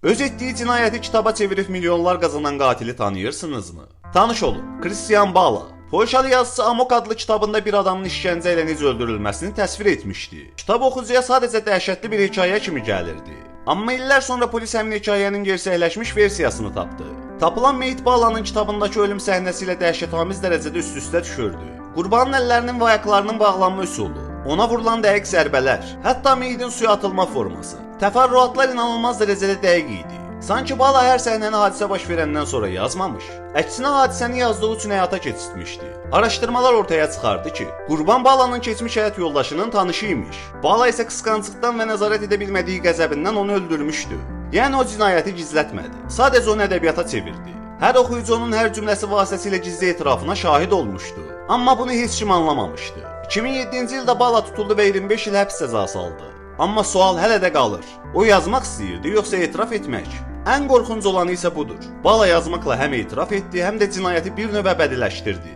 Öz etdiyi cinayəti kitaba çevirib milyonlar qazanan qatili tanıyırsınızmı? Tanış olun, Christian Bala. Polşalı yazıcı Amok adlı kitabında bir adamın işgəncə ilə necə öldürülməsini təsvir etmişdi. Kitab oxucuya sadəcə dəhşətli bir hekayə kimi gəlirdi. Amma illər sonra polis həmin hekayənin gerçəkləşmiş versiyasını tapdı. Tapılan meyit Balanın kitabındakı ölüm səhnəsi ilə dəhşətamiz dərəcədə üst-üstə düşürdü. Qurbanın əllərinin və ayaqlarının bağlanma üsulu, ona vurulan dəqiq zərbələr, hətta meyitin suya atılma forması. Təfərrüatlar inanılmaz dərəcədə dəqiq idi. Sanki Bala hər səhnəni hadisə baş verəndən sonra yazmamış, əksinə hadisəni yazdığı üçün həyata keçirtmişdi. Araşdırmalar ortaya çıxardı ki, Qurban Balanın keçmiş həyat yoldaşının tanışı imiş. Bala isə qısqanclıqdan və nəzarət edə bilmədiyi qəzəbindən onu öldürmüşdü. Yəni o cinayəti gizlətmədi. Sadəcə onu ədəbiyyata çevirdi. Hər oxuyucu onun hər cümləsi vasitəsilə gizli etirafına şahid olmuşdu. Amma bunu heç kim anlamamışdı. 2007-ci ildə Bala tutuldu və 25 il həbs cəzası aldı. Amma sual hələ də qalır. O yazmaq istəyirdi, yoxsa etiraf etmək? Ən qorxunc olanı isə budur. Bala yazmaqla həm etiraf etdi, həm də cinayəti bir növ əbədiləşdirdi.